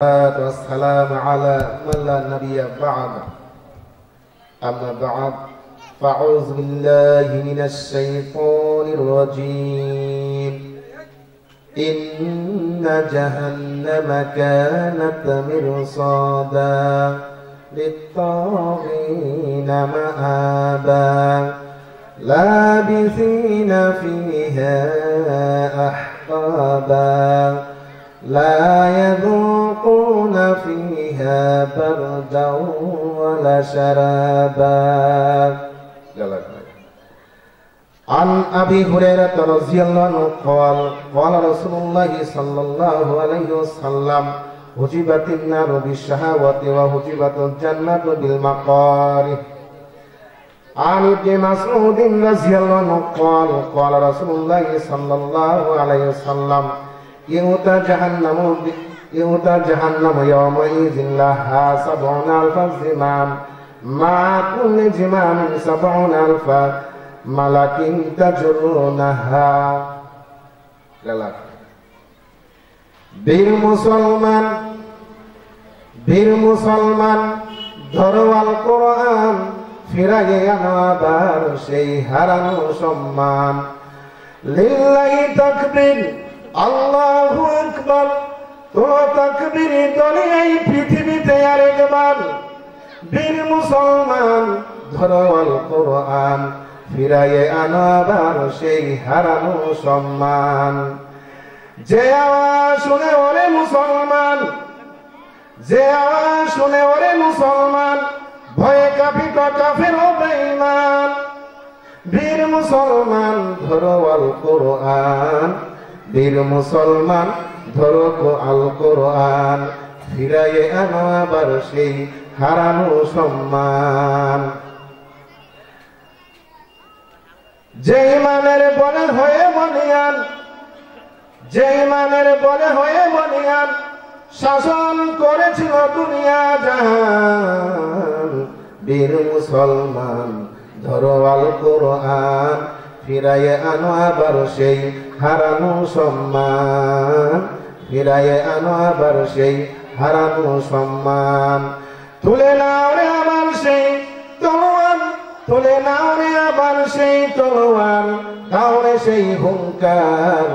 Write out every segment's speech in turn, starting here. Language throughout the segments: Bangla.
والسلام على من لا نبي بعد أما بعد فأعوذ بالله من الشيطان الرجيم إن جهنم كانت مرصادا للطاغين مآبا لابثين فيها أحقابا لا يذوقون فيها بردا ولا شرابا. عن أبي هريرة رضي الله عنه قال قال رسول الله صلى الله عليه وسلم حجبت النار بالشهوات وحجبت الجنة بالمكاره. عن ابن مسعود رضي الله عنه قال قال رسول الله صلى الله عليه وسلم يؤتى جهنم يومئذ لها 70,000 زمام مع كل زمام 70,000 ملك تجرونها. বীর মুসলমান ধরো আল কোরআন ফিরাইয়ে আনো আবার সেই হারানো সম্মান। লিল্লাহি তাকবীর আল্লাহু আকবার, তোর তাকবীর দলে এই পৃথিবীতে আরেকবার। বীর মুসলমান ধরো আল কোরআন ফিরাইয়ে আনো আবার সেই হারানো সম্মান। যে আওয়াজ শুনে ওরে মুসলমান, যে আওয়াজ শুনে ওরে মুসলমান, ভয়ে কাঁপিত কাফের ও বেঈমান। বীর মুসলমান ধরো আল কোরআন, বীর মুসলমান ধরো আল কোরআন ফিরাইয়ে আনো আবার সেই হারানো সম্মান। যে ইমানের বলে হয়ে বলিয়ান, যে ইমানের বলে হয়ে বলিয়ান শাসন করেছিল দুনিয়া জাহান। বীর মুসলমান ধরো আল কোরআন ফিরাইয়ে আনো আবার সেই হারানো সম্মান, ফিরাইয়ে আনো আবার সেই হারানো সম্মান। তুলে নাও রে আবার সেই তলোয়ার, তুলে নাও রে আবার সেই তলোয়ার, দাও রে সেই হুঙ্কার,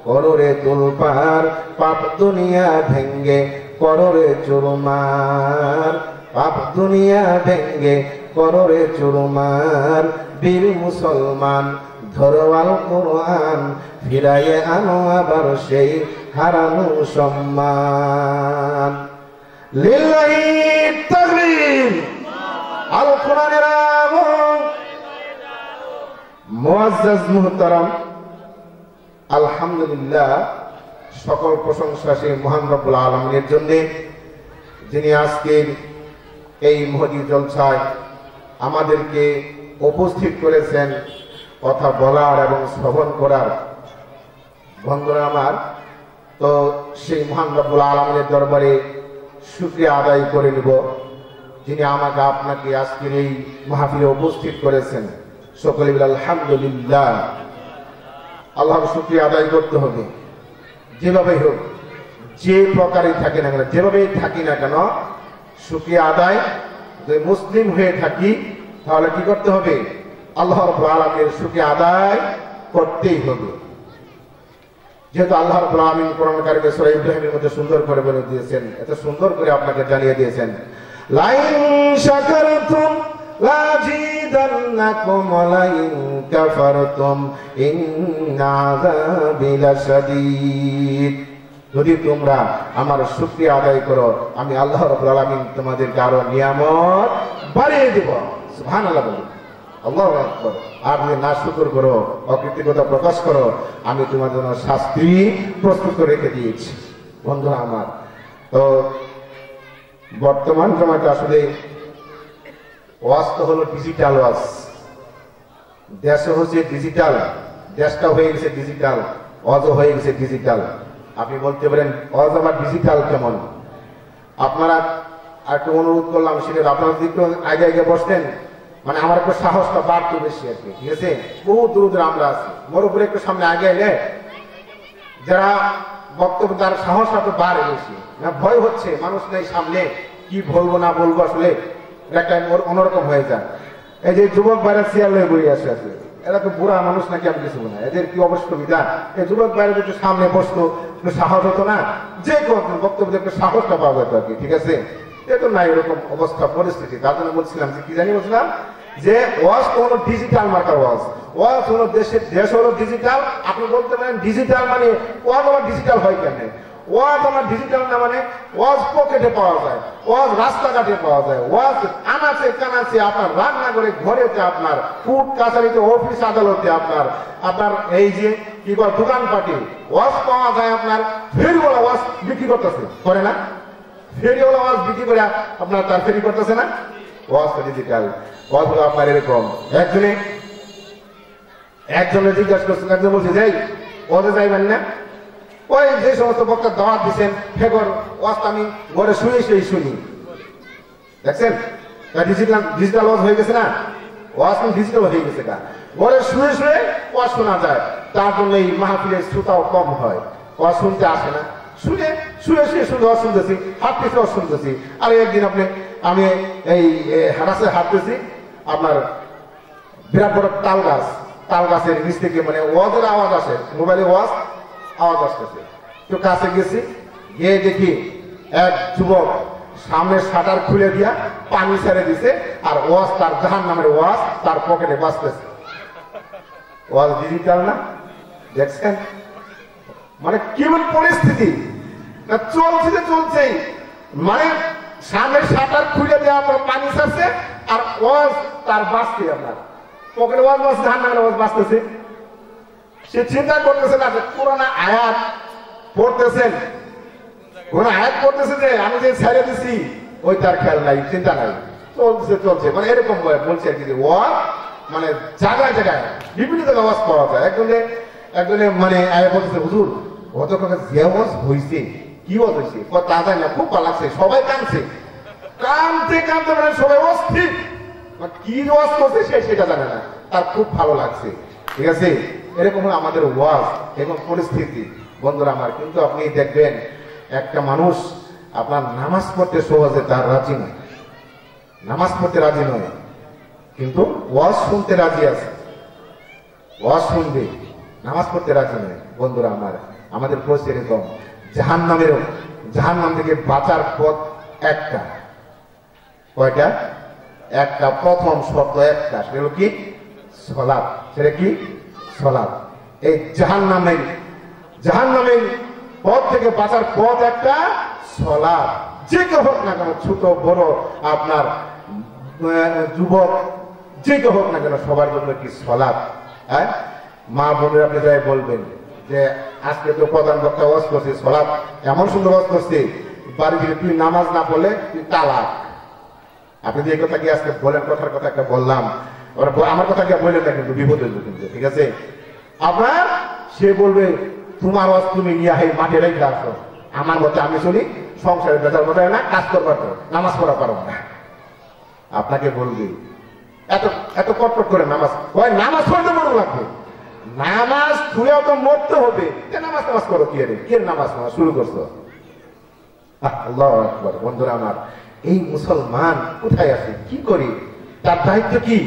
করো রে তুলপার, পাপ দুনিয়া ভেঙ্গে করো রে চুরমার, পাপ দুনিয়া ভেঙ্গে করো রে চুরমার। বীর মুসলমান ধরো আল কোরআন ফিরাইয়ে আনো আবার সেই হারানো সম্মান। লিল্লাহি তাকবীর আল কোরআনের আলো। মুআজ্জাজ মুহতারাম, আলহামদুলিল্লাহ, সকল প্রশংসা সেই মহান রব্বুল আলামিনের জন্য, যিনি আজকের এই মহতি জলসায় আমাদেরকে উপস্থিত করেছেন কথা বলার এবং শ্রবণ করার। বন্ধুরা আমার, তো সেই মহান রব্বুল আলামিনের দরবারে শুকরিয়া আদায় করে নিব, যিনি আমাকে আপনাকে আজকের এই মাহফিলে উপস্থিত করেছেন। সকলে বলি আলহামদুলিল্লাহ। আল্লাহর শুকরিয়া আদায় করতে হবে, যেভাবেই হোক, যে প্রকারই থাকি না কেন, যেভাবেই থাকি না কেন, শুকরিয়া আদায়। যদি মুসলিম হয়ে থাকি তাহলে কি করতে হবে? আল্লাহ রাব্বুল আলামিনের শুকরিয়া আদায় করতেই হবে। যেহেতু আল্লাহ রাব্বুল আলামিন কোরআন কারিমে সূরা ইব্রাহিমের মধ্যে সুন্দর করে বলে দিয়েছেন, এত সুন্দর করে আপনাকে জানিয়ে দিয়েছেন, লাইন শাকারতুম লাযিদান্নাকুম ওয়া লাইন কাফারতুম ইন্না আযাবি লাশাদীদ। যদি তোমরা আমার শুকরিয়া আদায় করো, আমি আল্লাহ রাব্বুল আলামিন তোমাদেরকে আরো নিয়ামত বাড়িয়ে দেব। সুবহানাল্লাহ বলুন, আল্লাহু আকবার। আর যদি না শুকর করো, অকৃতজ্ঞতা প্রকাশ করো, আমি তোমার জন্য শাস্তি প্রস্তুত করে রেখে দিয়েছি। বন্ধুরা আমার, তো বর্তমান সময়টা আসলে ওয়াজ তো হলো ডিজিটাল ওয়াজ। দেশ হচ্ছে ডিজিটাল, দেশটা হয়ে গেছে ডিজিটাল, ওয়াজও হয়ে গেছে ডিজিটাল। আপনি বলতে পারেন ওয়াজ আবার ডিজিটাল কেমন? আপনারা একটু অনুরোধ করলাম, সেটা আপনারা যদি একটু আগে আগে বসতেন, মানে আমার একটু সাহসটা বাড়তো বেশি আর কি। ঠিক আছে, বহু দূর দূর আমরা আছি, মোর উপরে একটু সামনে আগে এলে যারা বক্তব্য তার সাহসটা তো বাড়ে বেশি না, ভয় হচ্ছে মানুষ নেই সামনে, কি বলবো না বলবো আসলে একটা অন্যরকম হয়ে যায়। এই যে যুবক বাইরে চেয়ার লয়ে বই আসে আছে, এরা তো বুড়া মানুষ নাকি আমি কিছু না, এদের কি অবস্থা। এই যুবক বাইরে একটু সামনে বসতো, একটু সাহস হতো না, যে কোনো বক্তব্য একটু সাহসটা পাওয়া যেত আর কি, ঠিক আছে। এ তো নাই এরকম অবস্থা পরিস্থিতি। তার জন্য বলছিলাম যে কি জানি বলছিলাম যে ওয়াজ হলো ডিজিটাল মার্কা ওয়াজ হলো দেশ হলো ডিজিটাল। আপনি বলতে পারেন ডিজিটাল মানে ওয়াজ আমার ডিজিটাল হয় কেন? ওয়াজ আমার ডিজিটাল না মানে ওয়াজ পকেটে পাওয়া যায়, ওয়াজ রাস্তাঘাটে পাওয়া যায়, ওয়াজ আনাচে কানাচে আপনার রান্নাঘরে ঘরেতে, আপনার কোর্ট কাছারিতে, অফিস আদালতে, আপনার এই যে কি বল দোকানপাটে ওয়াজ পাওয়া যায়। আপনার ফেরিওয়ালা ওয়াজ বিক্রি করতেছে, করে না? ফেরিওয়ালা ওয়াজ বিক্রি করে আপনার তার ফেরি করতেছে না? ওয়াজ তো ডিজিটাল। ওয়াজ হলো আপনার এরকম, একজনে জিজ্ঞাসা করছেন, একজন বলছে যাই ওয়াজে যাইবেন না? ওই যে সমস্ত বক্তা দাওয়াত দিচ্ছেন ফেগর ওয়াজ আমি ঘরে শুয়ে শুনি, দেখছেন ডিজিটাল ওয়াজ হয়ে গেছে না? ওয়াজ ডিজিটাল হয়ে গেছে না, ঘরে শুয়ে ওয়াজ শোনা যায়। তার জন্য এই মাহফিলের শ্রোতাও কম হয়, ওয়াজ শুনতে আসে না। শুয়ে শুধু ওয়াজ শুনতেছি, হাঁটতেছি ওয়াজ শুনতেছি। আর একদিন আমি এই রাস্তায় হাঁটতেছি, আপনার বিরাট বড় তাল গাছের নিচ থেকে মানে ওয়াজের আওয়াজ আসে, মোবাইলে ওয়াজ আওয়াজ আসতেছে। তো কাছে গেছি, গিয়ে দেখি এক যুবক সামনের শাটার খুলে দিয়া পানি ছেড়ে দিছে, আর ওয়াজ তার জাহান্নামের ওয়াজ তার পকেটে বাঁচতেছে। ওয়াজ ডিজিটাল না? দেখছেন মানে কেমন পরিস্থিতি চলছেই, মানে সামনের শাটার খুলে দেওয়া পানি ছাড়ছে আর ওয়াজ তার বাঁচতে, আপনার পকেটে ওয়াজ বাঁচছে, জাহান্নামের ওয়াজ বাঁচতেছে। সে চিন্তা করতেছে না যে পুরানা আয়াত পড়তেছেন, কোন আয়াত পড়তেছে যে আমি যে ছেড়ে দিছি ওই তার খেয়াল নাই, চিন্তা নাই, চলছে মানে এরকম বলছে আর কি। ওয়াজ মানে জায়গায় বিভিন্ন জায়গায় ওয়াজ পাওয়া যায়। একজনে মানে আয়া বলতেছে হুজুর অত কথা যে ওয়াজ হয়েছে, কি ওয়াজ হয়েছে তা যায় না, খুব ভালো লাগছে, সবাই কাঁদতে মানে সবাই অস্থির, কি ওয়াজ করছে সেটা জানে না, তার খুব ভালো লাগছে, ঠিক আছে। এরকম হলো আমাদের ওয়াজ, এরকম পরিস্থিতি বন্ধুরা আমার। কিন্তু আপনি দেখবেন একটা মানুষ আপনার নামাজ পড়তে সহজে তার রাজি নয়, নামাজ পড়তে রাজি নয়, কিন্তু ওয়াজ শুনতে রাজি আছে, ওয়াজ শুনবে, নামাজ পড়তে রাজি নয়। বন্ধুরা আমার, আমাদের পরিস্থিতি এরকম। জাহান্নাম থেকে বাঁচার পথ একটা, কয়টা? একটা, প্রথম শর্ত একটা, সেটা হলো কি? সালাত। সেটা কি? সালাত। এই জাহান্নামের পথ থেকে বাঁচার পথ একটা, সালাত। যে কেউ হোক না কেন, ছোট বড়, আপনার যুবক, যে কেউ হোক না কেন, সবার জন্য কি সালাত। হ্যাঁ, মা বোনের আপনি যাই বলবেন যে আজকে তো প্রধান বক্তা ওয়াজ করছে, সালাত এমন সুন্দর ওয়াজ করছে, বাড়ি থেকে তুই নামাজ না পড়লে তুই তালাক। আপনি যে কথা কি আজকে বলেন, কথার কথা একটা বললাম, আমার কথা কি বললেন না, কিন্তু বিপদ হইল কিন্তু, ঠিক আছে। আপনার সে বলবে তোমার ওয়াজ তুমি নিয়ে মাঠে রেখে আসো, আমার মতে আমি শুনি সংসারে বেজার বোঝায় না, কাজ করবার তো নামাজ পড়া পারো না। আপনাকে বলবে এত কটকট করে নামাজ পড়তে মনে লাগবে, নামাজ ধুয়েও তো মরতে হবে, নামাজ করো কি রে, কে নামাজ শুরু করছো? আল্লাহু আকবার। বন্ধুরা আমার, এই মুসলমান কোথায় আছে, কি করি, তার দায়িত্ব কি?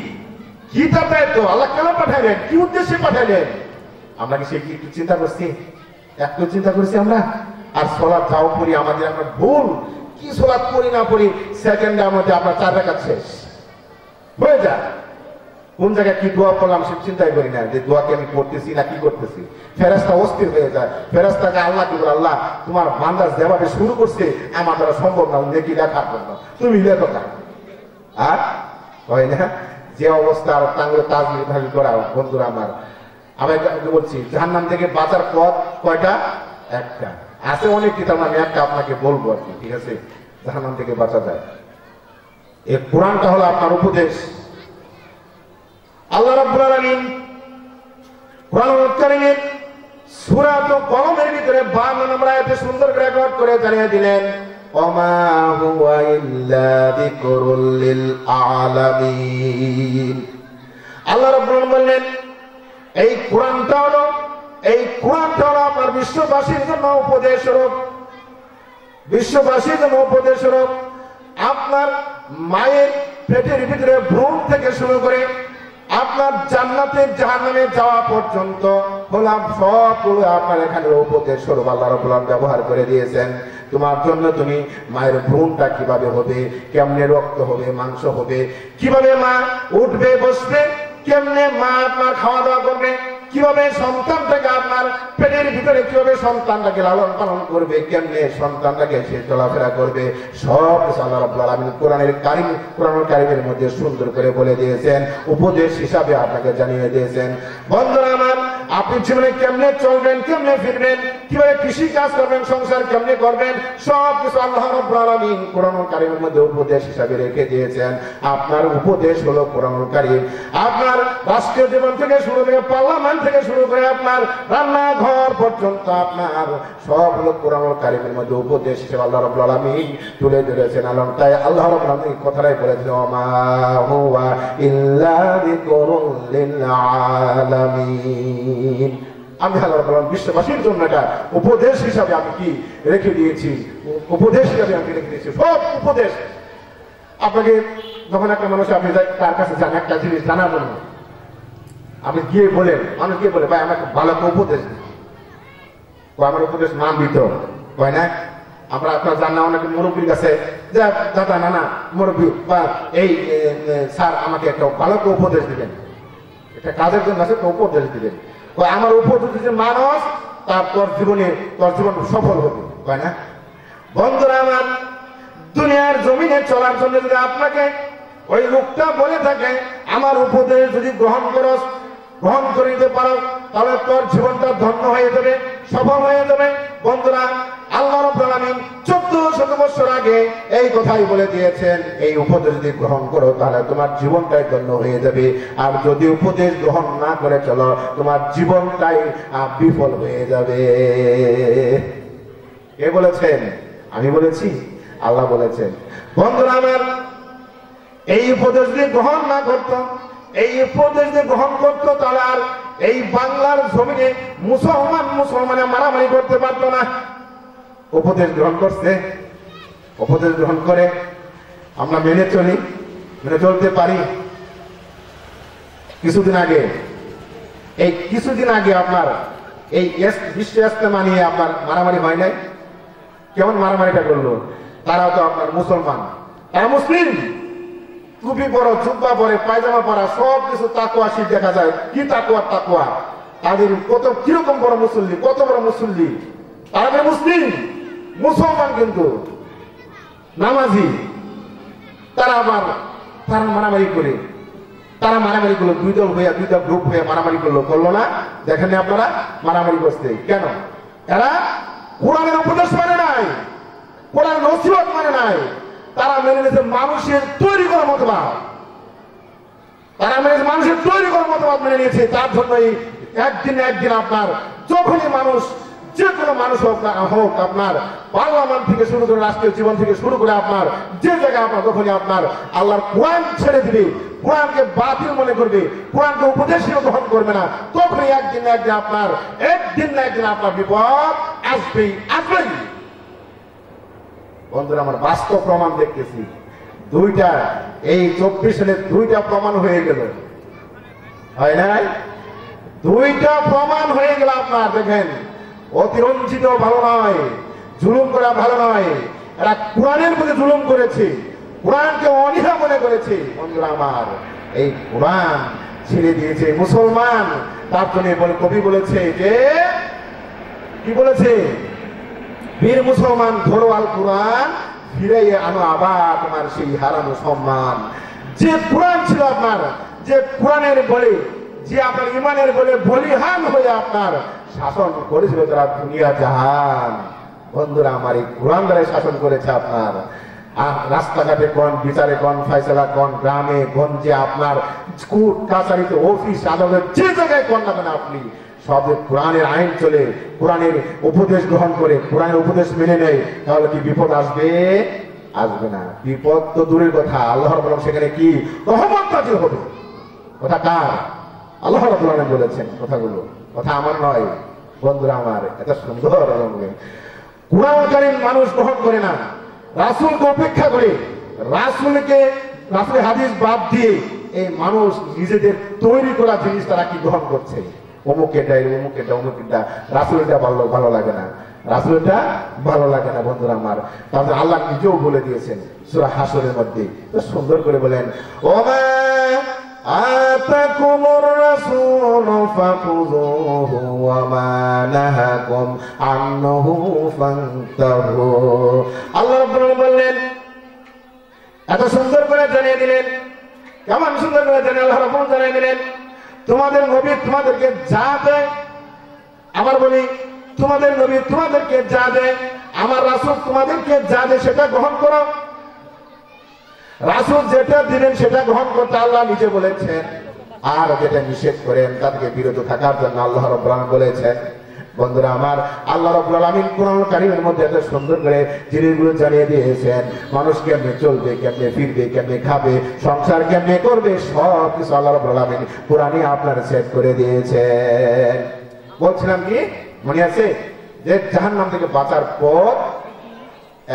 তার দায়িত্ব? আল্লাহ কেন পাঠাইলেন, কি উদ্দেশ্যে পাঠাইলেন? আমরা কি সে কি একটু চিন্তা করছি? একটু চিন্তা করছি আমরা? আর সালাত যাও করি, আমাদের আমরা ভুল কি, সালাত পড়ি না পড়ি সেকেন্ডের মধ্যে আপনার 4 রাকাত শেষ হয়ে যায়। কোন জায়গায় কি দোয়া করলাম সে চিন্তাই করি না, যে দোয়াকে আমি করতেছি না কি করতেছি। ফেরেশতা অস্থির হয়ে যায়, ফেরেশতাকে আল্লাহ কি বলে, আল্লাহ তোমার বান্দা যেভাবে শুরু করছে আমার দ্বারা সম্ভব না, নেকি লেখার জন্য তুমি লেখো না। আর হয় না যে অবস্থা, আর টাঙ্গুলো তাজমি করা। বন্ধুরা আমার, আমি বলছি জাহান্নাম থেকে বাঁচার পথ কয়টা? একটা। আছে অনেক কিতাব, আমি একটা আপনাকে বলবো আর কি, ঠিক আছে, জাহান্নাম থেকে বাঁচা যায়। এই কোরআনটা হলো আপনার উপদেশ। আল্লাহ রাব্বুল আলামিন কোরআনুল কারীমের সূরা কলমের ভিতরে 52 নম্বর আয়াতে সুন্দর করে রেকর্ড করে জানিয়ে দিলেন, ওমা হুয়া ইল্লা যিকরুল লিল আলামিন। আল্লাহ রাব্বুল আলামিন বললেন এই কোরআনটা হলো এই কোরআনটা হলো আপনার বিশ্ববাসীর জন্য উপদেশ স্বরূপ, বিশ্ববাসীর জন্য উপদেশ স্বরূপ। আপনার মায়ের পেটের ভিতরে ভ্রূণ থেকে শুরু করে আপনার জান্নাতে জাহান্নামে যাওয়া পর্যন্ত হলাম সবগুলো আপনার এখানে উপদেশ স্বরূপ আল্লাহ রাব্বুল আলামিন ব্যবহার করে দিয়েছেন। তোমার জন্য তুমি মায়ের ভ্রূণটা কিভাবে হবে, কেমনে রক্ত হবে, মাংস হবে, কিভাবে মা উঠবে বসবে, কেমনে মা আপনার খাওয়া দাওয়া করবে, কিভাবে সন্তানটাকে আপনার পেটের ভিতরে কিভাবে সন্তানটাকে লালন পালন করবে, কেমনে সন্তানটাকে সে চলাফেরা করবে, সব কিছু আল্লাহ রাব্বুল আলামিন কোরআনুল কারীমের মধ্যে সুন্দর করে বলে দিয়েছেন, উপদেশ হিসাবে আপনাকে জানিয়ে দিয়েছেন। বন্ধুরা আমার, আপনি জীবনে কেমনে চলবেন, কেমনে ফিরবেন, কিভাবে কৃষি কাজ করবেন, সংসার কেমনে করবেন, সব কিছু আল্লাহ রাব্বুল আলামিন কোরআনুল কারীমের মধ্যে উপদেশ হিসাবে রেখে দিয়েছেন। আপনার উপদেশ হলো কোরআনুল কারীম। আপনার রাষ্ট্রীয় জীবন থেকে শুরু করে পার্লামেন্ট থেকে শুরু করে আপনার রান্নাঘর পর্যন্ত আপনার সব হলো কোরআনুল কারীমের মধ্যে উপদেশ হিসেবে আল্লাহ রাব্বুল আলামিন তুলে ধরেছেন। তাই আল্লাহ রাব্বুল আলামিন কথাটাই বলেছেন, ওমা হুয়া ইল্লা যিকরুল লিল আলামিন। আমি আল্লাহ রাব্বুল আলামিন বিশ্ববাসীর জন্য এটা উপদেশ হিসাবে আমি কি রেখে দিয়েছি, উপদেশ হিসাবে আমি রেখে দিয়েছি। সব উপদেশ আপনাকে যখন একটা মানুষ আপনি তার কাছে যান একটা জিনিস জানার জন্য, আপনি গিয়ে বলেন, মানুষ গিয়ে বলে ভাই আমাকে ভালো একটা উপদেশ দিন, আমার উপদেশ মান দিত হয় না। আমরা আপনার জানা অনেক মুরব্বীর কাছে দাদা নানা মুরব্বী বা এই স্যার আমাকে একটা ভালো একটা উপদেশ দিবেন, একটা কাজের জন্য আছে একটা উপদেশ দিবেন। আমার উপদেশ দিচ্ছে মানুষ তার তোর জীবন সফল হবে, হয় না। বন্ধুরা আমার, দুনিয়ার জমিনে চলার জন্য যদি আপনাকে ওই লোকটা বলে থাকে আমার উপদেশ যদি গ্রহণ করে নিতে পারো তাহলে তোর জীবনটা ধন্য হয়ে যাবে, সফল হয়ে যাবে। বন্ধুরা, আল্লাহ রাব্বুল আলামিন 1400 বছর আগে এই কথাই বলে দিয়েছেন, এই উপদেশ যদি গ্রহণ করো তাহলে তোমার জীবনটাই ধন্য হয়ে যাবে, আর যদি উপদেশ গ্রহণ না করে চলো তোমার জীবনটাই বিফল হয়ে যাবে। কে বলেছেন? আমি বলেছি, আল্লাহ বলেছেন। বন্ধুরা আমার, এই উপদেশ যদি গ্রহণ না করতো, এই উপদেশ যদি গ্রহণ করতো তাহলে আর এই বাংলার জমিনে মুসলমানে মারামারি করতে পারতো না। উপদেশ গ্রহণ করছে, উপদেশ গ্রহণ করে আমরা মেনে চলতে পারি। কিছুদিন আগে আপনার এই বিশ্ব ইজতেমা নিয়ে আপনার মারামারি হয় নাই? কেমন মারামারিটা করলো? তারাও তো আপনার মুসলমান, তারা মুসলিম, টুপি পরো, জুব্বা পরে, পায়জামা পরা, সব কিছু তাকওয়া শীত দেখা যায়। কি তাকওয়া তাদের কিরকম বড় মুসল্লি, কত বড় মুসল্লি, তারা মুসলমান কিন্তু নামাজি। তারা মারামারি করে, দুইটা গ্রুপ হয়ে মারামারি করলো না? দেখেন আপনারা মারামারি করছে কেন? এরা কোরআনের উপদেশ মানে নাই, কোরআন নসিহত মানে নাই, তারা মেনে নিয়েছে মানুষের তৈরি করা মতবাদ। মেনে নিয়েছে। তার জন্যই একদিন আপনার যখনই মানুষ, যে কোনো মানুষ হোক আপনার পার্লামেন্ট থেকে শুরু করে রাষ্ট্রীয় জীবন থেকে শুরু করে আপনার যে জায়গায় আপনার যখনই আপনার আল্লাহর কোরআন ছেড়ে দিবে, কোরআনকে বাতিল মনে করবে, কোরআনকে উপদেশীয় গ্রহণ করবে না, তখনই একদিন না একদিন আপনার বিপদ আসবেই। বন্ধুরা আমার, বাস্তব প্রমাণ দেখতেছি। এই 24 সালে 2টা প্রমাণ হয়ে গেল, হয় নাই? 2টা প্রমাণ হয়ে গেল আপনার। দেখেন, অতিরঞ্জিত ভালো নয়, জুলুম করা ভালো নয়। এরা কোরআনের প্রতি জুলুম করেছে, কোরআনকে অনীহা মনে করেছে। বন্ধুরা আমার, এই কোরআন ছেড়ে দিয়েছে মুসলমান। তার জন্য কবি বলেছে যে, কি বলেছে? বীর মুসলমান ধরো আল কোরআন, ফিরাইয়ে আনো আবার তোমার সেই হারানো সম্মান। যে কোরআন ছিল আপনার, যে কোরআনের বলে, যে আপনার ইমানের বলে বলিহান হয়ে আপনার শাসন করেছিল তারা দুনিয়া জাহান। বন্ধুরা আমার, এই কোরআন দ্বারাই শাসন করেছে আপনার। রাস্তাঘাটে কোন, বিচারে কোন, ফয়সালা কোন, গ্রামে গঞ্জে আপনার কোর্ট কাছারিতে, অফিস আদালত, যে জায়গায় কোন না কেন আপনি সব কোরআনের আইন চলে, কোরআনের উপদেশ গ্রহণ করে, কোরআনের উপদেশ মেনে নেয়, তাহলে কি বিপদ আসবে? আসবে না। বিপদ তো দূরের কথা, আল্লাহ রাব্বুল আলামিন সেখানে কি রহমত নাযিল হবে। কথা কার? আল্লাহ রাব্বুল আলামিন বলেছেন কথাগুলো, কথা আমার নয়। বন্ধুরা আমার, এত সুন্দর কোরআন কারীম মানুষ গ্রহণ করে না, রাসূলকে উপেক্ষা করে, রাসূলের হাদিস বাদ দিয়ে এই মানুষ নিজেদের তৈরি করা জিনিস তারা কি গ্রহণ করছে, অমুকেটা অমুকেটা, রাসূলটা ভালো লাগে না, রাসূলটা ভালো লাগে না। বন্ধুরা আমার, তাহলে আল্লাহ নিজেও বলে দিয়েছেন সূরা হাসরের মধ্যে, তো সুন্দর করে বলেন, ওমা আতাকুমুর রাসূল ফাখুযুহু ওয়া মা নাহাকুম আনহু ফান্তাহু। আল্লাহ রাব্বুল আলামিন বললেন, এত সুন্দর করে জানিয়ে দিলেন, কেমন সুন্দর করে জানিয়ে আল্লাহ রাব্বুল আলামিন জানিয়ে দিলেন, তোমাদের নবী তোমাদেরকে যা দেয়, আবার বলি তোমাদের নবী তোমাদেরকে যা দেয়, আমার রাসূল তোমাদেরকে যা দেয় সেটা গ্রহণ করো। রাসূল যেটা দিলেন সেটা গ্রহণ করতে আল্লাহ নিজে বলেছেন, আর যেটা নিষেধ করেন তা থেকে বিরত থাকার জন্য আল্লাহ রাব্বুল আলামিন বলেছেন। বন্ধুরা আমার, আল্লাহ রাব্বুল আলামিন কোরআন কারীমের মধ্যে এত সুন্দর করে জিনিসগুলো জানিয়ে দিয়েছেন, মানুষ কেমনে চলবে, কেমনে ফিরবে, কেমনে খাবে, সংসার কেমনে করবে, সব কিছু আল্লাহ রাব্বুল আলামিন কোরআনে আপনার সেট করে দিয়েছেন। বলছিলাম কি মনে আছে যে জাহান্নাম থেকে বাঁচার পথ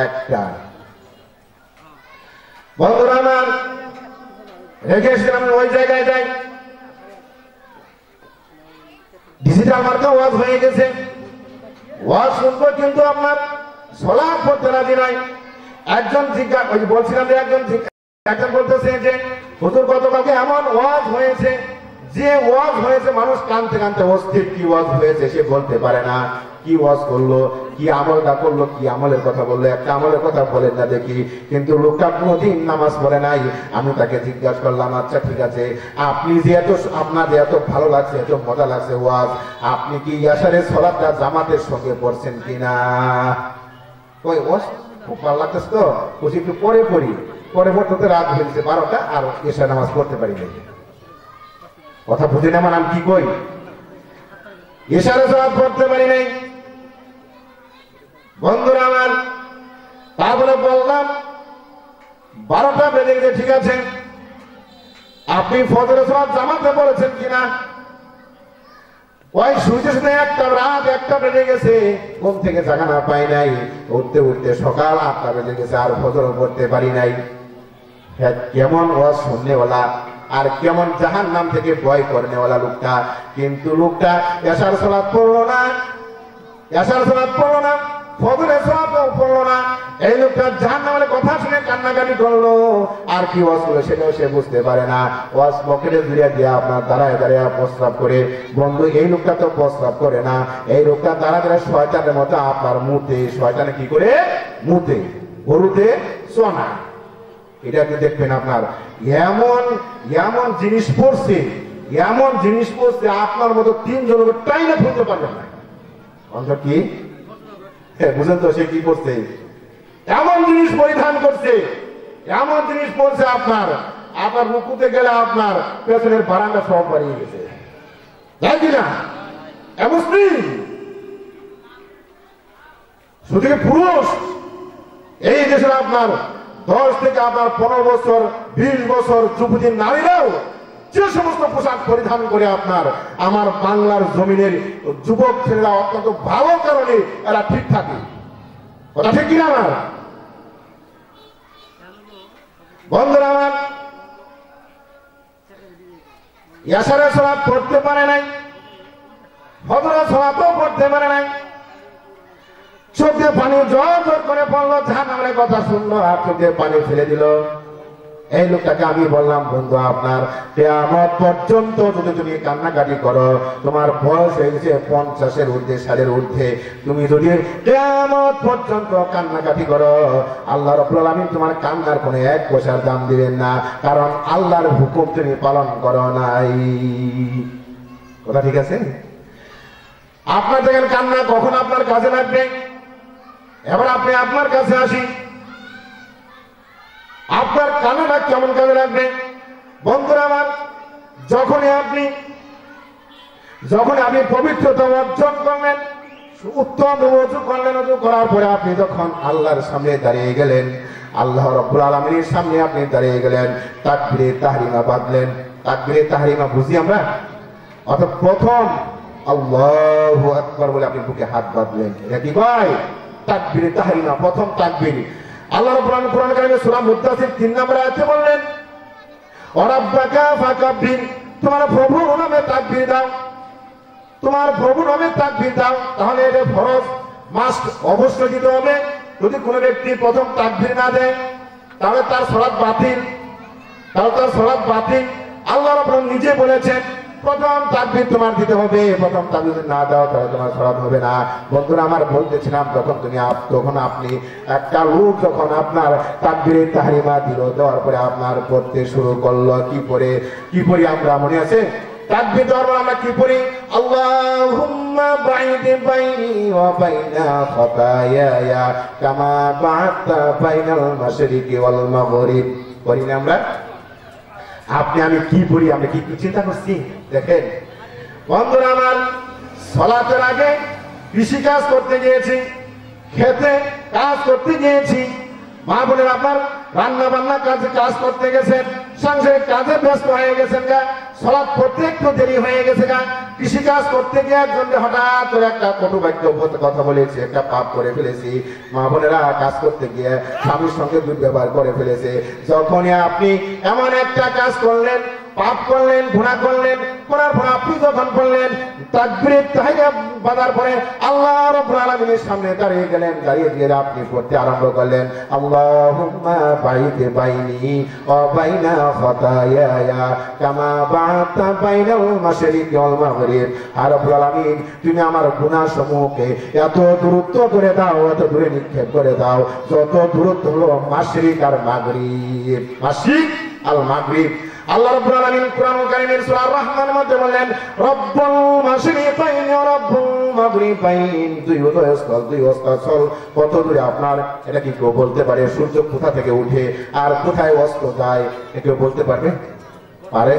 একটা। বন্ধুরা আমার, রেখে এসেছিলাম ওই জায়গায় যাই, ডিজিটাল মার্কা ওয়াজ হয়ে গেছে, ওয়াজ শুনবো কিন্তু আপনার সালাত পড়তে রাজি নাই। একজন বলছিলাম যে একজন বলতেছে যে হুজুর গতকালকে এমন ওয়াজ হয়েছে, যে ওয়াজ হয়েছে মানুষ কানতে কানতে অস্থির, কি ওয়াজ হয়েছে সে বলতে পারে না, কি ওয়াজ করলো, কি আমলটা করলো, কি আমলের কথা বললো, একটা আমলের কথা বলেন না দেখি। কিন্তু লোকটা কোনোদিন নামাজ পড়ে নাই। আমি তাকে জিজ্ঞাসা করলাম, আচ্ছা ঠিক আছে, আপনি যে আপনার যে এত ভালো লাগছে, এত মজা লাগছে ওয়াজ, আপনি কি ইয়াশারের সালাতটা জামাতের সঙ্গে পড়ছেন কিনা? ওই ওয়াজ খুব ভালো লাগতেছে তো, বলছি একটু পরে পড়তে রাত হয়েছে 12টা, আর এশার নামাজ পড়তে পারি না। কথা বুঝে না মানে আমি কি কই, এশারে সালাত পড়তে পারি নাই। বন্ধুরা আমার, তারপরে বললাম 12টা বেজে গেছে, ঠিক আছে, আপনি ফজরের সালাত জামাতে পড়েছেন কিনা? ওই শুইতে শুনে রাত 1টা বেজে গেছে, ঘুম থেকে জাগানা পাই নাই, উঠতে উঠতে সকাল 8টা বেজে গেছে, আর ফজরও পড়তে পারি নাই। কেমন ওয়াজ শুননেওয়ালা আর কেমন জাহান্নাম থেকে ভয় করনেওয়ালা লোকটা। কিন্তু লোকটা এশার সালাত পড়লো না, ফজরের সালাতও পড়লো না। এই লোকটা জাহান্নামের কথা শুনে কান্নাকাটি করলো, আর কি ওয়াজ করলো সেটাও সে বুঝতে পারে না। ওয়াজ পকেটে জুড়িয়ে দিয়ে আপনার দাঁড়ায় প্রস্রাব করে। বন্ধু, এই লোকটা তো প্রস্রাব করে না, এই লোকটা দাঁড়ায় শয়তানের মতো আপনার মুতে, শয়তানে কি করে মুতে, গরুতে সোনা। এটা কি দেখবেন আপনার এমন জিনিস পড়ছে, আপনার মতো 3 জনকে টাইনে ফেলতে পারবেন না। অন্তর কি বুঝেন তো, সে কি করছে, এমন জিনিস পরিধান করছে, এমন জিনিস পড়ছে আপনার রুকুতে গেলে আপনার পেছনের বারান্দা সব বাড়িয়ে গেছে, তাই কিনা? মুসলিম শুধু পুরুষ, এই দেশের আপনার 10 থেকে আপনার 15 বছর 20 বছর যুবতী নারীরাও যে সমস্ত পোশাক পরিধান করে আপনার আমার বাংলার জমিনের যুবক ছেলেরা অত্যন্ত ভালো কারণে এরা ঠিক থাকে। কথা ঠিক কিনা আমার বন্ধুরা? আমার ইয়াশারের সালাত পড়তে পারে নাই, ফজরের সালাতও পড়তে পারে নাই, চোখে পানি জোর করে পড়লো, জাহান্নামের কথা শুনলো আর চোখে পানি ফেলে দিল। এই লোকটাকে আমি বললাম, বন্ধু আপনার কিয়ামত পর্যন্ত যদি তুমি কান্নাকাটি করো, তোমার বয়স হয়ে গেছে 50-এর ঊর্ধ্বে, 60-এর ঊর্ধ্বে, তুমি যদি কিয়ামত পর্যন্ত কান্নাকাটি করো, আল্লাহ রাব্বুল আলামিন তোমার কান্নার কোনো 1 পয়সার দাম দিবেন না, কারণ আল্লাহর হুকুম তুমি পালন করো নাই। কথা ঠিক আছে? আপনার দেখেন কান্না কখন আপনার কাজে লাগবে। এবার আপনি আপনার কাছে আসি, আপনার কান্নাটা কেমন কাজে লাগবে? বন্ধুরা আমার, যখনই আপনি পবিত্রতা অর্জন করলেন, উত্তম ওযু করলেন, ওযু করার পরে আপনি যখন আল্লাহর সামনে দাঁড়িয়ে গেলেন, আল্লাহ রাব্বুল আলামিনের সামনে আপনি দাঁড়িয়ে গেলেন, তাকবীরে তাহরিমা বাঁধলেন। তাকবীরে তাহরিমা বুঝি আমরা, অর্থাৎ প্রথম আল্লাহু আকবার বলে আপনি বুকে হাত বাঁধলেন। এটা কি ভাই? তাকবীরে তাহরিমা, প্রথম তাকবীর। আল্লাহ রাব্বুল আলামিন কোরআন কারিমে সূরা মুদ্দাসির 3 নম্বর আয়াতে বললেন, ওয়ারাব্বাকা ফাকাব্বির, তোমার প্রভুর নামে তাকবীর দাও, তোমার প্রভুর নামে তাকবীর দাও। তাহলে এটা ফরজ, মাস্ট, অবশ্যই দিতে হবে। যদি কোনো ব্যক্তি প্রথম তাকবীর না দেয় তাহলে তার সালাত বাতিল, আল্লাহ রাব্বুল আলামিন নিজে বলেছেন প্রথম তাকবীর তোমার দিতে হবে, প্রথম তাকবীর না দাও তাহলে তোমার সালাত হবে না। বন্ধুরা আমার বলতেছিলাম, তখন আপনি একটা লোক যখন আপনার তাকবীরে তাহরিমা দিল, দেওয়ার পরে আপনার পড়তে শুরু করলো, কি পড়ি আমরা মনে আছে? তাকবীর দেওয়ার পর আমরা কি পড়ি? আল্লাহুম্মা বাইদ বাইনি ওয়া বাইনা খাতায়ায়া কামা বা'আতা বাইনাল মাশরিকি ওয়াল মাগরিব। পড়ি না আমরা? আপনি আমি কি পড়ি, আমরা কি চিন্তা করছি? দেখেন বন্ধুরা আমার, সালাতের আগে কৃষি কাজ করতে গিয়েছি, খেতে কাজ করতে গিয়েছি, মা বোনের আপনার রান্না বান্না কাজ করতে গেছেন, সাংসারিক কাজে ব্যস্ত হয়ে গেছেন গা, সালাত পড়তে একটু দেরি হয়ে গেছে গা, কৃষি কাজ করতে গিয়ে একজন হঠাৎ করে একটা কটু বাক্য কথা বলেছে, একটা পাপ করে ফেলেছি। মা বোনেরা কাজ করতে গিয়ে স্বামীর সঙ্গে দুর্ব্যবহার করে ফেলেছে। যখনই আপনি এমন একটা কাজ করলেন, পাপ করলেন, গুনাহ করলেন, করার পর আপনি যখন বললেন তাকবীরে তাহরিমা বাঁধার পরে আল্লাহ রাব্বুল আলামিনের সামনে দাঁড়িয়ে গেলেন, দাঁড়িয়ে গিয়ে আপনি পড়তে আরম্ভ করলেন, আল্লাহুম্মা বাইদ বাইনি ওয়া বাইনা খাতায়ায়া কামা বা'আতা বাইনাল মাশরিকি ওয়াল মাগরিব। আর রাব্বুল আলামিন তুমি আমার গুনাহ সমূহকে এত দূরত্ব করে দাও, এত দূরে নিক্ষেপ করে দাও, যত দূরত্ব হলো মাশরিক আর মাগরিব, মাশরিক আল মাগরিব। আল্লাহ রাব্বুল আলামিন কোরআনুল কারীমের সূরা আর-রাহমানের মধ্যে বলেন, রব্বুল মাশরিকাইন ওয়া রব্বুল মাগরিবাইন। দুই অস্তাচল কত দূরে আপনার, এটা কি কেউ বলতে পারে? সূর্য কোথা থেকে উঠে আর কোথায় অস্ত যায়, কেউ বলতে পারবে? পারে?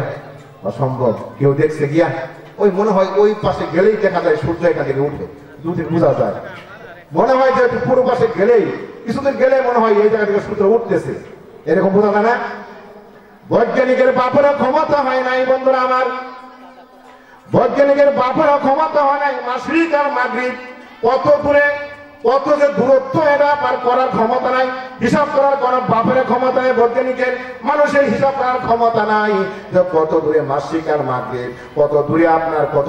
অসম্ভব। কেউ দেখছে গিয়া? ওই মনে হয় ওই পাশে গেলেই দেখা যায় সূর্য এখান থেকে উঠে, দুদিন বোঝা যায়। মনে হয় যে পুরো পাশে গেলেই, কিছুদিন গেলে মনে হয় এই জায়গা থেকে সূর্য উঠতেছে, এরকম বোঝা যায় না? বৈজ্ঞানিকের বাপেরও ক্ষমতা হয় নাই বন্ধুরা আমার, বৈজ্ঞানিকের বাপেরও ক্ষমতা হয় নাই মাশরিক আর মাগরিব কত দূরে, কত যে দূরত্ব, এটা পার করার ক্ষমতা নাই, হিসাব করার কোন বাপের ক্ষমতা নেই, বৈজ্ঞানিকের মানুষের হিসাব করার ক্ষমতা নাই যে কত দূরে মাশরিক আর মাগরিব, কত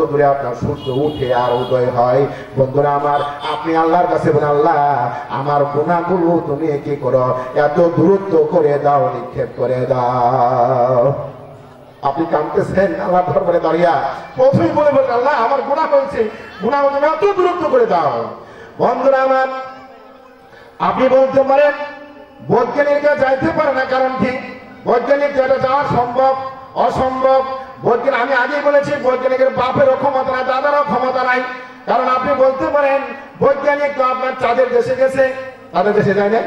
দূরে আপনার সূর্য উঠে আর উদয় হয়। বন্ধুরা আমার, আপনি আল্লাহর কাছে বলেন, আল্লাহ আমার গুনাহগুলো তুমি কি করো, এত দূরত্ব করে দাও, নিক্ষেপ করে দাও। আপনি কাঁদতেছেন আল্লাহর দরবারে দাঁড়িয়ে, প্রথমেই বলে বলেন, আল্লাহ আমার গুনাহ হয়েছে, গুনাহ তুমি এত দূরত্ব করে দাও। বন্ধুরা আমার, আপনি বলতে পারেন বৈজ্ঞানিকরা যাইতে পারে না, কারণ কি? বৈজ্ঞানিক যেটা যাওয়া সম্ভব, অসম্ভব। বৈজ্ঞানিক, আমি আগেই বলেছি, বৈজ্ঞানিকের বাপেরও ক্ষমতা নাই, দাদারও ক্ষমতা নাই। কারণ আপনি বলতে পারেন বৈজ্ঞানিক তো আপনার চাঁদের দেশে গেছে, তাদের দেশে যায় না।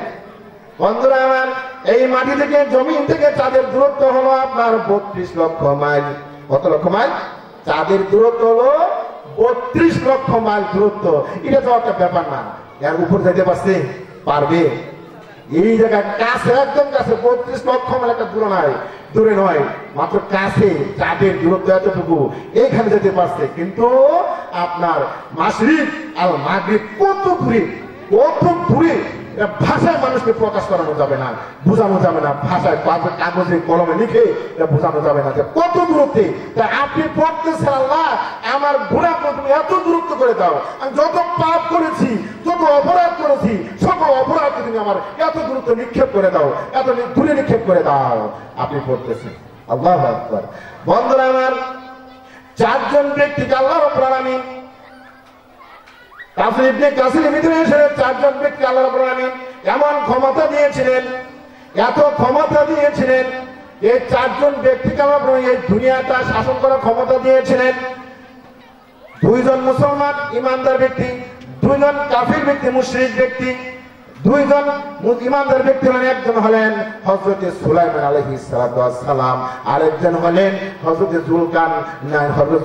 বন্ধুরা আমার, এই মাটি থেকে, জমিন থেকে চাঁদের দূরত্ব হলো আপনার 32 লক্ষ মাইল। কত লক্ষ মাইল? চাঁদের দূরত্ব হলো 32 লক্ষ মাইল দূরত্ব। এটা তো একটা ব্যাপার না, এর উপর যেতে পারবে? এই জায়গায় কাছে, একদম কাছে, 32 লক্ষ মাইল একটা দূরে নয়, মাত্র কাছে চাঁদের দূরত্ব এতটুকু, এইখানে যেতে পারছে। কিন্তু আপনার মাশরিক আর মাগরিব কত দূরে, ভাষায় মানুষকে প্রকাশ করানো যাবে না, বোঝানো যাবে না, ভাষায় কাগজে কলমে লিখে এটা বোঝানো যাবে না যে কত দূরত্বে। তাই আপনি পড়তেছেন, আল্লাহ আমার গুনাহকে তুমি এত দূরত্ব করে দাও, আমি যত পাপ করেছি, যত অপরাধ করেছি, সকল অপরাধকে তুমি আমার এত দূরত্ব নিক্ষেপ করে দাও, এত দূরে নিক্ষেপ করে দাও। আপনি পড়তেছেন। আল্লাহু আকবার। বন্ধুরা আমার, 4জন ব্যক্তিকে আল্লাহ রাব্বুল আলামিন, কাফির ইবনে কাসিরের ভিতরে এসে 4জন ব্যক্তি আল্লাহ রাব্বুল আলামিন এমন ক্ষমতা দিয়েছিলেন, এত ক্ষমতা দিয়েছিলেন, এই 4জন ব্যক্তিকে আল্লাহ রাব্বুল আলামিন এই দুনিয়াটা শাসন করার ক্ষমতা দিয়েছিলেন। 2জন মুসলমান ইমানদার ব্যক্তি, 2জন কাফির ব্যক্তি, মুশরিক ব্যক্তি। 2জন ইমানদার ব্যক্তি হলেন, একজন হলেন হযরত সুলাইমান আলাইহিস সালাম, আরেকজন হলেন হযরত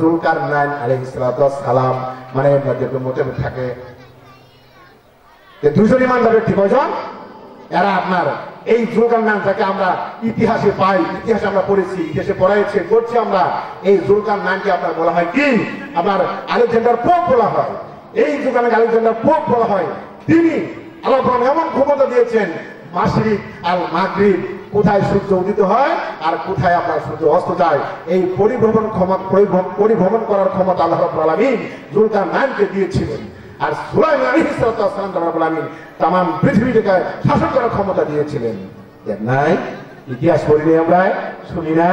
জুলকারনাইন আলাইহিস সালাম। মানে মোটামুটি থাকে 2জন ইমানদার ব্যক্তি। কয়জন? এরা আপনার এই জুলকারনাইনটাকে আমরা ইতিহাসে পাই, ইতিহাসে আমরা পড়েছি, ইতিহাসে পড়াইছে করছি আমরা। এই জুলকারনাইনকে আপনার বলা হয় কি, আপনার আলেকজান্ডার পোপ বলা হয়। এই জুলকারনাইনকে আলেকজান্ডার পোপ বলা হয়। তিনি আল্লাহ এমন ক্ষমতা দিয়েছেন, মাশরিক আর মাগরিব, কোথায় সূর্য উদিত হয় আর কোথায় আপনার সূর্য অস্ত যায়, এই পরিভ্রমণ করার ক্ষমতা আল্লাহ রাব্বুল আলামিন জুলকারনাইনকে দিয়েছিলেন। আর সুলাইমান আলাইহিস সালাম রাব্বুল আলামিন তামাম পৃথিবীটাকে শাসন করার ক্ষমতা দিয়েছিলেন। নাই ইতিহাস পড়িনি আমরা, শুনি না?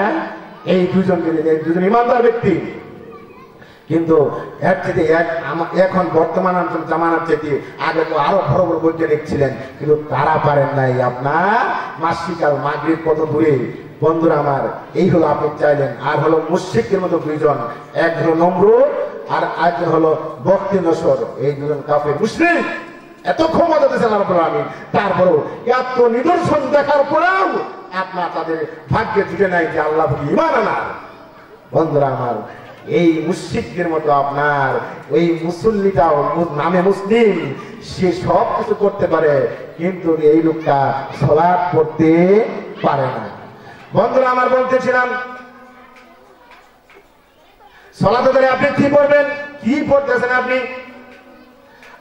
এই দুজনকে, দুজন ইমানদার ব্যক্তি, কিন্তু এর থেকে এখন বর্তমান জামানার থেকে আগে তো আরো বড় বড় বৈজ্ঞানিক ছিলেন, কিন্তু তারা পারেন নাই আপনার মাশরিক আর মাগরিব কত দূরে। বন্ধুরা আমার, এই হলো আপনি চাইলেন। আর হলো মুশরিকদের মতো দুইজন, এক হলো নমরুদ আর একজন হলো বখতি নসর। এই দুজন কাফের মুশরিক, এত ক্ষমতা দিয়েছেন আল্লাহ রাব্বুল আলামিন, তারপরেও এত নিদর্শন দেখার পরেও আপনার তাদের ভাগ্যে জুটে নাই যে আল্লাহ ঈমান আনার। বন্ধুরা আমার, এই মুশরিকদের মতো আপনার ওই মুসল্লিটাও নামে মুসলিম, সে সব কিছু করতে পারে, কিন্তু এই লোকটা সালাত পড়তে পারে না। বন্ধুরা আমার, বলতেছিলাম সালাতে ধরে আপনি কি পড়বেন, কি পড়তেছেন আপনি?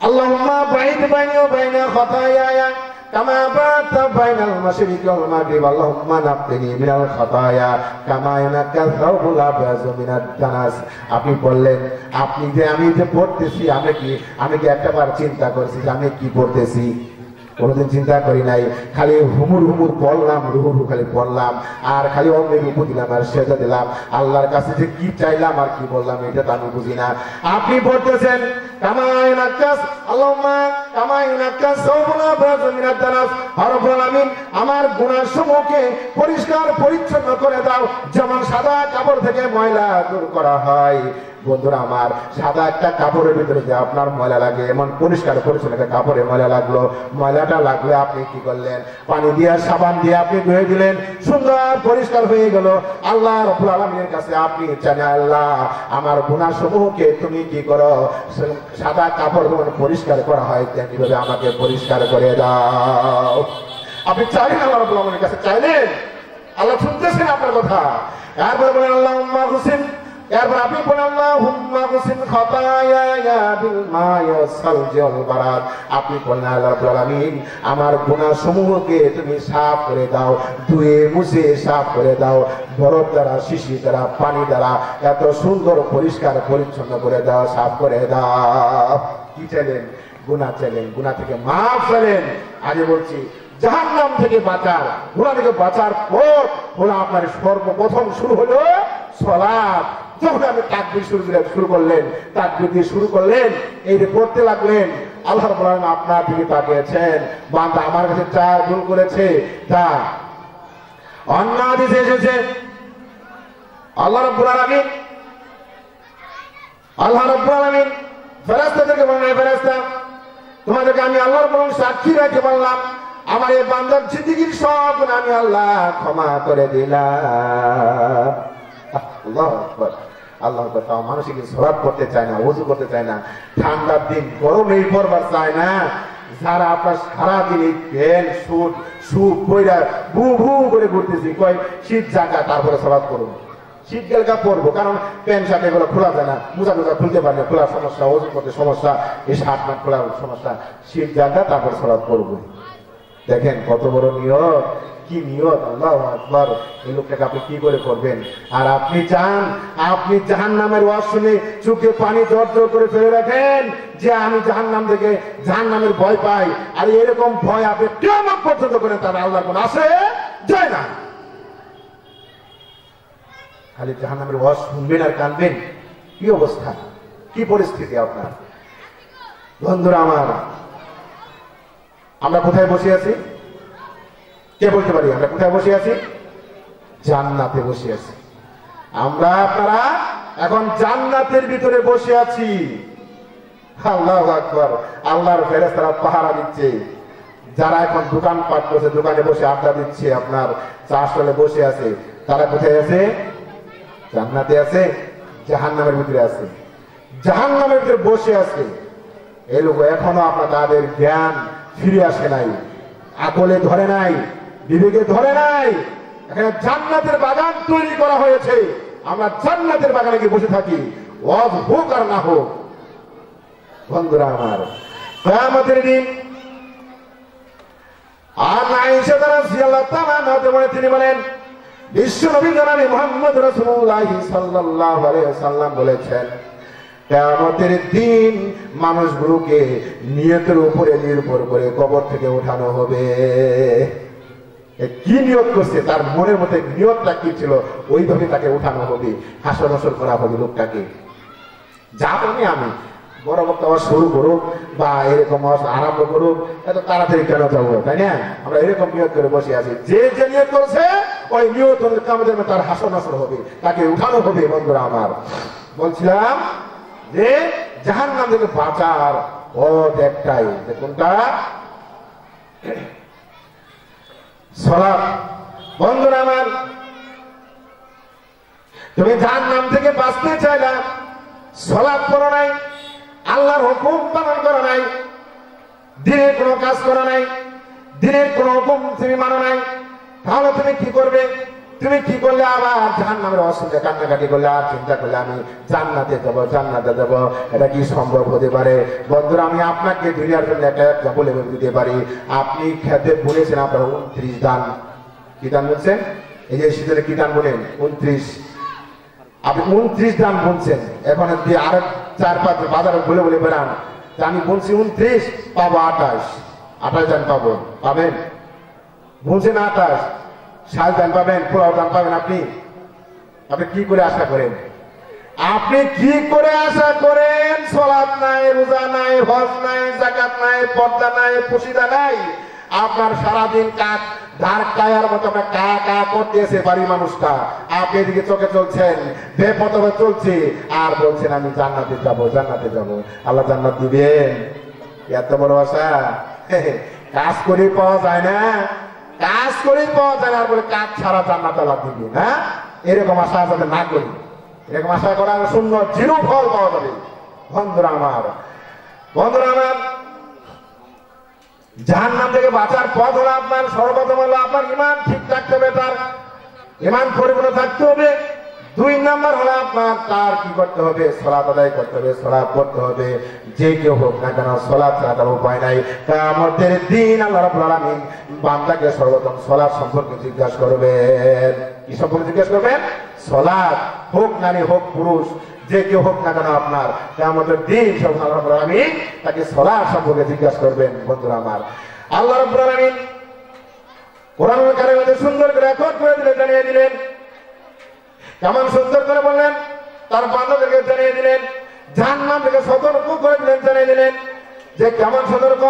আল্লাহুম্মা বাইদ বাইনি ওয়া বাইনা খাতায়ায়া কামা বাতা বাইনাল মাশরিকি ওয়াল মাগরিব, আল্লাহুম্মা নাক্কিনি মিনাল খাতায়া কামা ইউনাক্কাল সাওবুল আবয়াযু মিনাদ দানাস। আপনি বললেন, আপনি যে আমি যে পড়তেছি, আমি কি একটাবার চিন্তা করেছি যে আমি কি পড়তেছি? কোনোদিন চিন্তা করি নাই, খালি হুমুর হুমুর পড়লাম, রুহু খালি পড়লাম, আর খালি অঙ্গের রূপ দিলাম আর সেজা দিলাম। আল্লাহর কাছে যে কি চাইলাম আর কি বললাম এটা তো আমি বুঝি না। আপনি পড়তেছেন আমার গুনাহসমূহকে পরিষ্কার পরিচ্ছন্ন করে দাও, যেমন সাদা কাপড় থেকে ময়লা দূর করা হয়। বন্ধুরা আমার, সাদা একটা কাপড়ের ভিতরে যে আপনার ময়লা লাগে, এমন পরিষ্কার পরিচ্ছন্ন একটা কাপড়ে ময়লা লাগলো, ময়লাটা লাগলে আপনি কি করলেন? পানি দিয়ে সাবান দিয়ে আপনি ধুয়ে দিলেন, সুন্দর পরিষ্কার হয়ে গেল। আল্লাহ রাব্বুল আলামিনের কাছে আপনি চান, আল্লাহ আমার গুনাহসমূহকে তুমি কি করো, সাদা কাপড় যেমন পরিষ্কার করা হয় তেমনিভাবে আমাকে পরিষ্কার করে দাও। আপনি চাইলেন, আল্লাহ রাব্বুল আলামিনের কাছে চাইলেন, আল্লাহ শুনতেছেন আপনার কথা। এরপর বলেন আল্লাহুম্মা গুসিল, এরপর আপনি বলেন আল্লাহুম্মা গুসিল খাতায়ায়া বিল মা'i ওয়াস সালজি ওয়াল বারাদ। আপনি বলেন আল্লাহ রাব্বুল আলামিন আমার গুনাহসমূহকে তুমি সাফ করে দাও, ধুয়ে মুছে সাফ করে দাও, বরফ দ্বারা, শিশির দ্বারা, পানি দ্বারা এত সুন্দর পরিষ্কার পরিচ্ছন্ন করে দাও, সাফ করে দাও। কি চাইলেন? গুনাহ চাইলেন, গুনাহ থেকে মাফ চাইলেন। আগে বলছি জাহান্নাম থেকে বাঁচার, গুনাহ থেকে বাঁচার পথ হলো আপনার সর্বপ্রথম শুরু হলো সালাত। যখন আপনি তাকবীর শুরু করলেন, তাকবীর দিয়ে শুরু করলেন, এই যে পড়তে লাগলেন, আল্লাহ রাব্বুল আলামিন আপনার দিকে তাকিয়েছেন, বান্দা আমার কাছে যা ভুল করেছে, তা অন্য হাদিসে এসেছে আল্লাহ রাব্বুল আলামিন ফেরেশতাদেরকে বললেন, ফেরেশতা তোমাদেরকে আমি আল্লাহর বরং সাক্ষী রাখতে পারলাম, আমার এই বান্দার জিন্দেগীর সব গুনাহ আমি আল্লাহ ক্ষমা করে দিলাম। আল্লাহু আকবার, আল্লাহু আকবার। তাও মানুষ কি সালাত করতে চায় না, ওযু করতে চায় না, ঠান্ডার দিন গরমে পড়বার চায় না। যারা আপনার সারাদিন এই প্যান্ট স্যুট পয়রা ভু ভু করে ঘুরতেছি, কয় শীত জায়গা তারপরে সালাত করুন, শীতকাল কা পরবো, কারণ প্যান্ট শার্ট এগুলো খোলা যায় না, মোজা খুলতে পারে না, খোলার সমস্যা, ওযু করতে সমস্যা, এই শার্ট না খোলার সমস্যা, শীত জায়গা তারপর সালাত করবো। দেখেন কত বড় নিয়ত, কি নিয়ত! আল্লাহু আকবার। এই লোকটাকে আপনি কি করে করবেন? আর আপনি চান আপনি জাহান্নামের ওয়াজ শুনে চোখে পানি জড়জড় করে ফেলে রাখেন যে আমি জাহান্নাম থেকে, জাহান্নামের ভয় পাই। আর এরকম ভয় আপনি কিয়ামত পর্যন্ত করেন, তার আল্লাহর কোন আছে যায় না। খালি জাহান্নামের ওয়াজ শুনবেন আর কাঁদবেন, কি অবস্থা, কি পরিস্থিতি আপনার! বন্ধুরা আমার, আমরা কোথায় বসে আছি? কে বলতে পারি আমরা কোথায় বসে আছি? জান্নাতে বসে আছি আমরা। আপনারা এখন জান্নাতের ভিতরে বসে আছি। আল্লাহু আকবার। আল্লাহর ফেরেশতারা পাহারা দিচ্ছে। যারা এখন দোকান পাট করছে, দোকানে বসে আড্ডা দিচ্ছে, আপনার চা স্টলে বসে আছে, তারা কোথায় আছে? জান্নাতে আছে, জাহান্নামের ভিতরে আছে। জাহান্নামের ভিতরে বসে আছে। এই লোক এখনো আপনার তাদের জ্ঞান ফিরে আসে নাই, আকলে ধরে নাই। বিবেকে ধরে নাই। এখানে জান্নাতের বাগান তৈরি করা হয়েছে, আমরা জান্নাতের বাগানে গিয়ে বসে থাকি, ওয়াজ হোক আর না হোক। বন্ধুরা আমার, কিয়ামতের দিন তিনি বলেন, বিশ্ব নবী জনাবে মুহাম্মদ রাসূলুল্লাহ সাল্লাল্লাহু আলাইহি ওয়াসাল্লাম বলেছেন, কিয়ামতের দিন মানুষগুলোকে নিয়তের উপরে নির্ভর করে কবর থেকে উঠানো হবে। কি নিয়ত করছে, তার মনের মধ্যে নিয়তটা কি ছিল, ওইভাবে তাকে উঠানো হবে, হাসর হাসর করা হবে লোকটাকে। যাবনি আমি বড় বক্তা শুরু করুক বা এরকম আরম্ভ করুক, এত তাড়াতাড়ি কেন যাবো, তাই না? আমরা এরকম নিয়ত করে বসে আছি, যে যে নিয়ত করছে ওই নিয়ত আমাদের তার হাসর হাসর হবে, তাকে উঠানো হবে। বন্ধুরা আমার, বলছিলাম যে জাহান্নাম থেকে বাঁচার পথ একটাই, যে কোনটা? সালাত। বন্ধুরা আমার, তুমি জাহান্নাম থেকে বাঁচতে চাইলা, সালাত করো নাই, আল্লাহর হুকুম পালন করো নাই, দিনের কোনো কাজ করো নাই, দিনের কোনো হুকুম তুমি মানো নাই, তাহলে তুমি কি করবে? তুমি কি করলে আবার জাহান্নামের অসুবিধা কান্নাকাটি করলে আর চিন্তা করলে আমি জান্নাতে যাবো, জান্নাতে যাবো, এটা কি সম্ভব হতে পারে? বন্ধুরা, আমি আপনাকে দুনিয়ার জন্য একটা এক্সাম্পল দিতে পারি। আপনি খেতে বলেছেন আপনার 29 দান, কি দান বলছেন? এই যে শীতের কি দান বলেন? 29, আপনি 29 দান বলছেন। এখন আরেক 4-5 বাজারে বলে বলে বেড়ান যে আমি বলছি 29, পাবো 28 দান পাবো, পাবেন? বলছেন 28, 60 দান পাবেন, পুরো দান পাবেন। আপনি কি করে আশা করেন? আপনি কি করে আশা করেন? সালাত নাই, রোজা নাই, হজ নাই, যাকাত নাই, পর্দা নাই, পুশিদা নাই, আপনার সারাদিন কাক ধার কায়ার মতো আমরা কা কা করতেছে বাড়ির মানুষটা, আপনি এদিকে চোখে চলছেন, বেপথে চলছে, আর বলছেন আমি জান্নাতে যাব, জান্নাতে যাব। আল্লাহ জান্নাত দিবেন? এত বড় আশা? কাজ করে পাওয়া যায় না, কাজ করে পাওয়া যায় না, আর বলে কাজ ছাড়া জান্নাত আল্লাহ দিবে না। এরকম আশা যাতে না করি, এরকম আশা করার শূন্য, জিরো ফল পাওয়া যাবে। বন্ধুরা আমার, জাহান্নাম থেকে বাঁচার পথ হলো আপনার সর্বপ্রথম হলো আপনার ঈমান ঠিক থাকতে হবে, তার ঈমান পরিপূর্ণ থাকতে হবে। 2 নাম্বার হলো আপনার তার কি করতে হবে? সালাত আদায় করতে হবে, সালাত পড়তে হবে। যে কেউ হোক না কেন, সালাত ছাড়া তার উপায় নাই। কিয়ামতের দিন আল্লাহ রাব্বুল আলামিন বান্দাকে সর্বপ্রথম সালাত সম্পর্কে জিজ্ঞাসা করবেন। কি সম্পর্কে জিজ্ঞাসা করবেন? সালাত, হোক নারী হোক পুরুষ, যে কেউ হোক না কেন, আপনার কিয়ামতের দিন সর্বপ্রথম আল্লাহ রাব্বুল আলামিন তাকে সালাত সম্পর্কে জিজ্ঞাসা করবেন। বন্ধুরা আমার, আল্লাহ রাব্বুল আলামিন কোরআনুল কারীমে সুন্দর করে রেকর্ড করে দিলেন, জানিয়ে দিলেন। কেমন সুন্দর করে বললেন, তার বান্দাদেরকে জানিয়ে দিলেন, জাহান্নাম থেকে সতর্ক করে দিলেন, জানিয়ে দিলেন যে কেমন সতর্ক।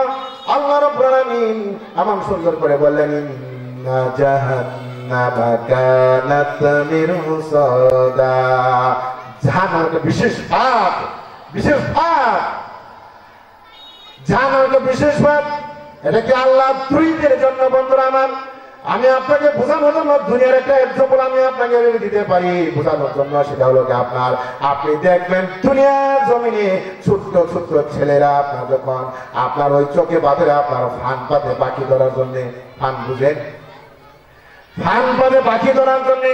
আল্লাহ রাব্বুল আলামিন এমন সুন্দর করে বললেন, ইন্না জাহান্নামা কানাত মিরসাদা। জাহান্নাম একটা বিশেষ ফাঁদ, বিশেষ ফাঁদ, জাহান্নাম একটা বিশেষ ফাঁদ। এটা কি আল্লাহ দ্রোহীদের জন্য? বন্ধুরা আমার, আমি আপনাকে বোঝানোর জন্য দুনিয়ার একটা এক্সাম্পল আমি আপনাকে দিতে পারি বোঝানোর জন্য। সেটা হলো কি আপনার, আপনি দেখবেন দুনিয়ার জমিনে ছোট্ট ছোট্ট ছেলেরা আপনার যখন আপনার ওই চোখে বাঁধে আপনার ফান পাতে পাখি ধরার জন্য, ফান বুঝেন? ফান পাতে পাখি ধরার জন্য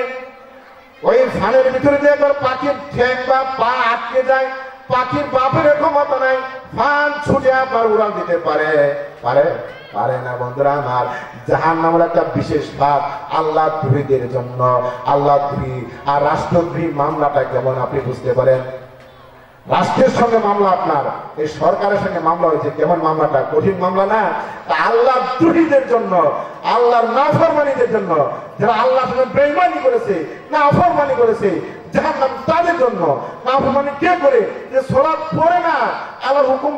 ওই ফানের ভিতরে যে একবার পাখির ঠ্যাং বা পা আটকে যায়, পাখির বাপের ক্ষমতা নাই, ফান ছুটে আপনার উড়াল দিতে পারে? পারে না। বন্ধুরা আমার, জাহান্নাম একটা বিশেষ ফাঁদ আল্লাহ দ্রোহীদের জন্য। আল্লাহ দ্রোহী আর রাষ্ট্রদ্রোহী মামলাটা কেমন আপনি বুঝতে পারেন? রাষ্ট্রের সঙ্গে মামলা, আপনার এই সরকারের সঙ্গে মামলা হয়েছে, কেমন মামলাটা? কঠিন মামলা না? আল্লাহ দ্রোহীদের জন্য, আল্লাহর নাফরমানীদের জন্য, যারা আল্লাহর সঙ্গে বেঈমানি করেছে, নাফরমানি করেছে, জাহান্নাম তাদের জন্য। নাফরমানি কে করে? যে সালাত পড়ে না, আল্লাহর হুকুম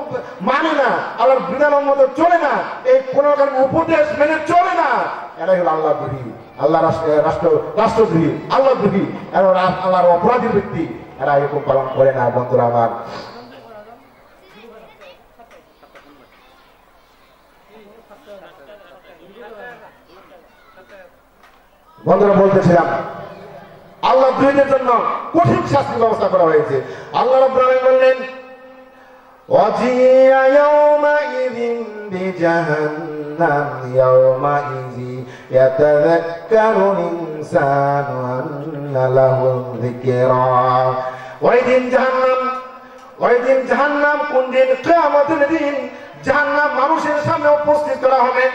মানে না, আল্লাহর বিধানের মতো চলে না, এই কোন উপদেশ মেনে চলে না, এরাই হলো আল্লাহ দ্রোহী, আল্লাহ রাষ্ট্রদ্রোহী, আল্লাহ দ্রোহী, এরা আল্লাহর অপরাধী ব্যক্তি, এরা এরকম পালন করে না। বন্ধুরা আমার, বন্ধুরা বলতেছিলাম আল্লাহ দ্রোহীদের জন্য কঠিন শাস্তির ব্যবস্থা করা হয়েছে। আল্লাহ রাব্বুল আলামিন বললেন, ওয়াজিয়া ইয়াওমাইযিন বিজাহান্নাম ইয়াওমাইযি ইয়াতাযাক্কারুল ইনসানু আন্না লাহু যিকরা। ওই দিন জাহান্নাম কোন দিন? কিয়ামতের দিন জাহান্নাম মানুষের সামনে উপস্থিত করা হবে,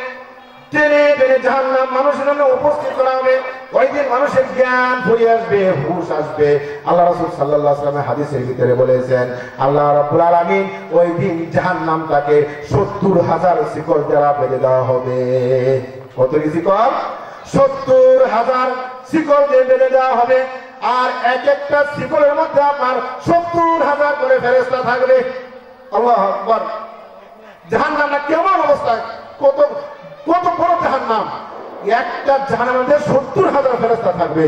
টেনে টেনে জাহান্নাম মানুষের সামনে উপস্থিত করা হবে। ওই দিন মানুষের জ্ঞান ফুরিয়ে আসবে, হুঁশ আসবে। আল্লাহ রাসূল সাল্লাল্লাহু আলাইহি ওয়াসাল্লাম হাদিসের ভিতরে বলেছেন, আল্লাহ রাব্বুল আলামিন ওই দিন জাহান্নামটাকে ৭০,০০০ শিকল দ্বারা বেঁধে দেওয়া হবে। কত শিকল? ৭০,০০০ শিকল দিয়ে বেঁধে দেওয়া হবে। আর এক একটা শিকলের মধ্যে আপনার ৭০,০০০ করে ফেরেশতা থাকবে। আল্লাহু আকবার। জাহান্নামটা কেমন অবস্থা, কত কত বড় জাহান্নাম! একটা জাহান্নামের মধ্যে ৭০,০০০ ফেরেশতা থাকবে।